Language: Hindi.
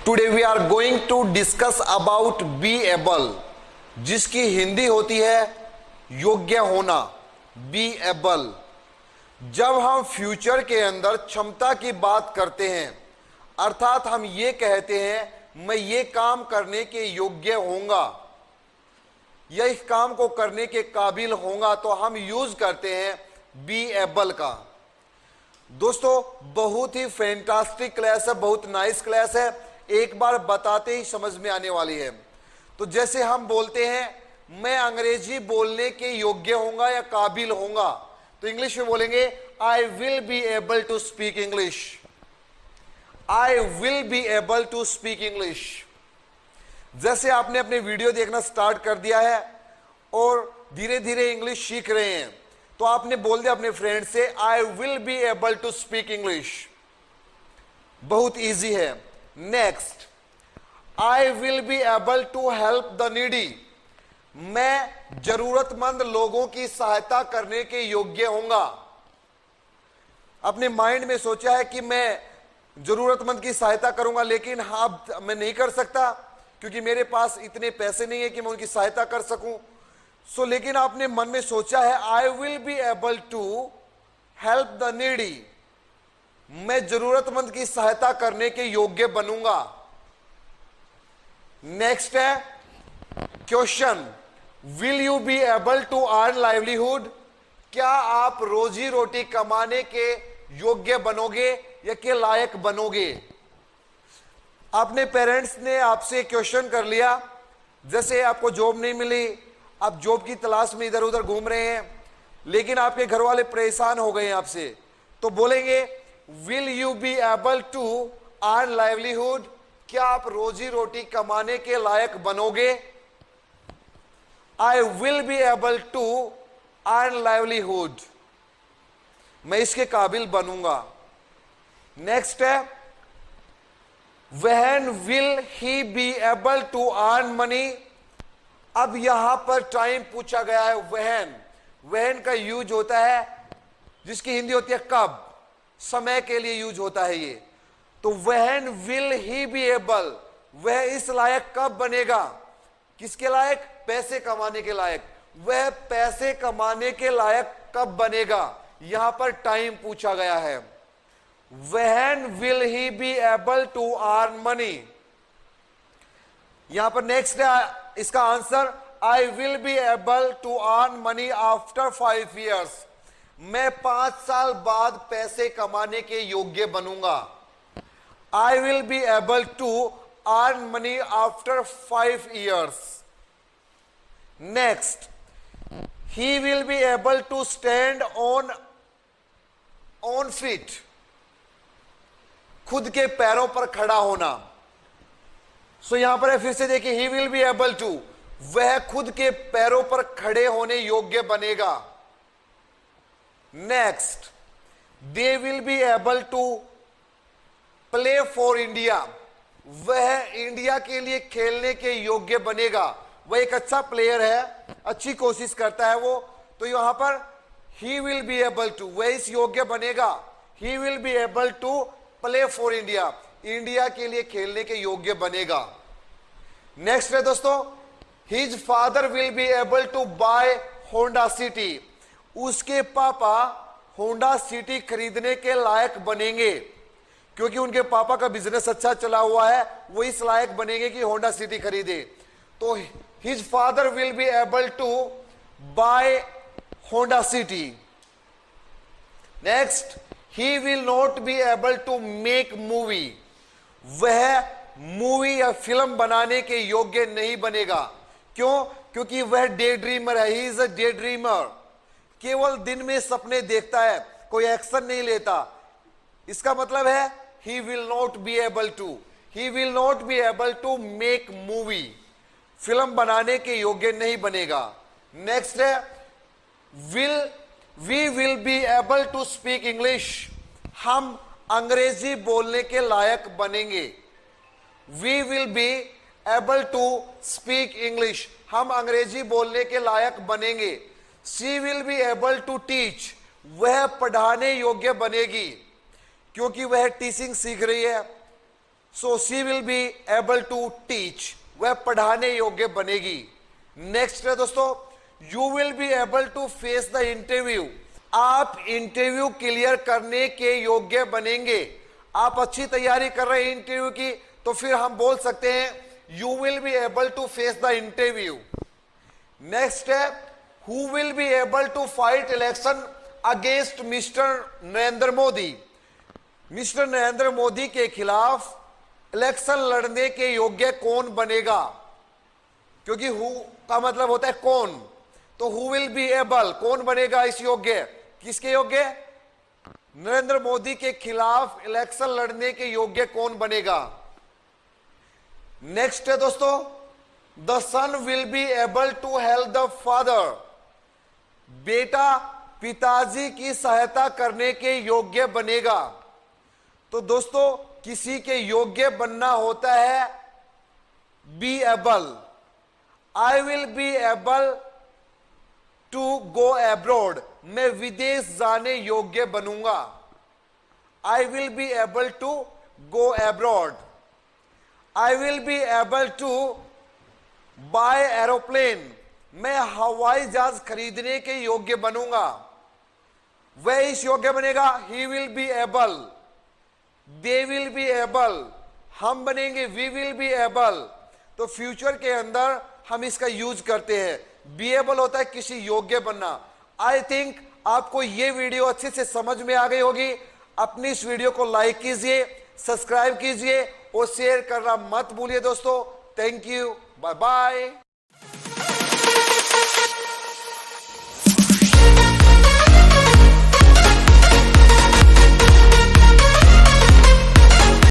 Today we are going to discuss about be able, जिसकी हिंदी होती है योग्य होना। Be able. जब हम फ्यूचर के अंदर क्षमता की बात करते हैं, अर्थात हम ये कहते हैं मैं ये काम करने के योग्य होऊंगा या इस काम को करने के काबिल होऊंगा, तो हम यूज करते हैं बी एबल का। दोस्तों बहुत ही फैंटास्टिक क्लास है, बहुत नाइस क्लास है, एक बार बताते ही समझ में आने वाली है। तो जैसे हम बोलते हैं मैं अंग्रेजी बोलने के योग्य होऊंगा या काबिल होऊंगा, तो इंग्लिश में बोलेंगे I will be able to speak English. I will be able to speak English. जैसे आपने अपने वीडियो देखना स्टार्ट कर दिया है और धीरे धीरे इंग्लिश सीख रहे हैं, तो आपने बोल दिया अपने फ्रेंड से I will be able to speak English. बहुत इजी है। Next, I will be able to help the needy. मैं जरूरतमंद लोगों की सहायता करने के योग्य होऊंगा। अपने माइंड में सोचा है कि मैं जरूरतमंद की सहायता करूंगा, लेकिन हाँ मैं नहीं कर सकता क्योंकि मेरे पास इतने पैसे नहीं है कि मैं उनकी सहायता कर सकूं। लेकिन आपने मन में सोचा है I will be able to help the needy, मैं जरूरतमंद की सहायता करने के योग्य बनूंगा। नेक्स्ट है question, will you be able to earn livelihood. क्या आप रोजी रोटी कमाने के योग्य बनोगे या के लायक बनोगे। आपने पेरेंट्स ने आपसे क्वेश्चन कर लिया, जैसे आपको जॉब नहीं मिली, आप जॉब की तलाश में इधर उधर घूम रहे हैं, लेकिन आपके घर वाले परेशान हो गए हैं आपसे, तो बोलेंगे will you be able to earn livelihood. क्या आप रोजी रोटी कमाने के लायक बनोगे। I will be able to earn livelihood, मैं इसके काबिल बनूंगा। नेक्स्ट है when will he be able to earn money. अब यहां पर टाइम पूछा गया है। व्हेन का यूज होता है जिसकी हिंदी होती है कब, समय के लिए यूज होता है ये। तो when will he be able, वह इस लायक कब बनेगा। किसके लायक, पैसे कमाने के लायक। वह पैसे कमाने के लायक कब बनेगा, यहां पर टाइम पूछा गया है। When will he be able to earn money. यहां पर नेक्स्ट है इसका answer, I will be able to earn money after 5 years। मैं 5 साल बाद पैसे कमाने के योग्य बनूंगा। I will be able to earn money after 5 years। Next, he will be able to stand on feet. खुद के पैरों पर खड़ा होना। यहां पर फिर से देखिए, he will be able to, वह खुद के पैरों पर खड़े होने योग्य बनेगा। Next, they will be able to play for India. वह इंडिया के लिए खेलने के योग्य बनेगा। वह एक अच्छा प्लेयर है, अच्छी कोशिश करता है वो, तो यहां पर he will be able to, वह इस योग्य बनेगा। He will be able to play for India, India के लिए खेलने के योग्य बनेगा। नेक्स्ट है दोस्तों, his father will be able to buy Honda City. उसके पापा होंडा सिटी खरीदने के लायक बनेंगे, क्योंकि उनके पापा का बिजनेस अच्छा चला हुआ है, वो इस लायक बनेंगे कि होंडा सिटी खरीदे। तो his father will be able to buy Honda City. Next, he will not be able to make movie. वह मूवी या फिल्म बनाने के योग्य नहीं बनेगा। क्यों, क्योंकि वह डे ड्रीमर है। He is a day dreamer, केवल दिन में सपने देखता है, कोई एक्शन नहीं लेता। इसका मतलब है he will not be able to, he will not be able to make movie, film बनाने के योग्य नहीं बनेगा। नेक्स्ट है we will be able to speak English. हम अंग्रेजी बोलने के लायक बनेंगे। We will be able to speak English, हम अंग्रेजी बोलने के लायक बनेंगे। She will be able to teach, वह पढ़ाने योग्य बनेगी, क्योंकि वह टीचिंग सीख रही है। So she will be able to teach, वह पढ़ाने योग्य बनेगी। नेक्स्ट है दोस्तों, you will be able to face the interview, आप इंटरव्यू क्लियर करने के योग्य बनेंगे। आप अच्छी तैयारी कर रहे हैं इंटरव्यू की, तो फिर हम बोल सकते हैं you will be able to face the interview. Next है, who will be able to fight election against mister Narendra Modi, mister Narendra Modi के खिलाफ इलेक्शन लड़ने के योग्य कौन बनेगा, क्योंकि हु का मतलब होता है कौन, तो हु विल बी एबल, कौन बनेगा इस योग्य, किसके योग्य, नरेंद्र मोदी के खिलाफ इलेक्शन लड़ने के योग्य कौन बनेगा। नेक्स्ट है दोस्तों, the son will be able to help the father, बेटा पिताजी की सहायता करने के योग्य बनेगा। तो दोस्तों किसी के योग्य बनना होता है be able, I will be able to go abroad, मैं विदेश जाने योग्य बनूंगा। I will be able to go abroad, I will be able to buy aeroplane, मैं हवाई जहाज खरीदने के योग्य बनूंगा। वह इस योग्य बनेगा, he will be able, they will be able, हम बनेंगे वी विल बी एबल। तो फ्यूचर के अंदर हम इसका यूज करते हैं। बी एबल होता है किसी योग्य बनना। आई थिंक आपको ये वीडियो अच्छे से समझ में आ गई होगी। अपनी इस वीडियो को लाइक कीजिए, सब्सक्राइब कीजिए और शेयर करना मत भूलिए दोस्तों। Thank you, bye bye.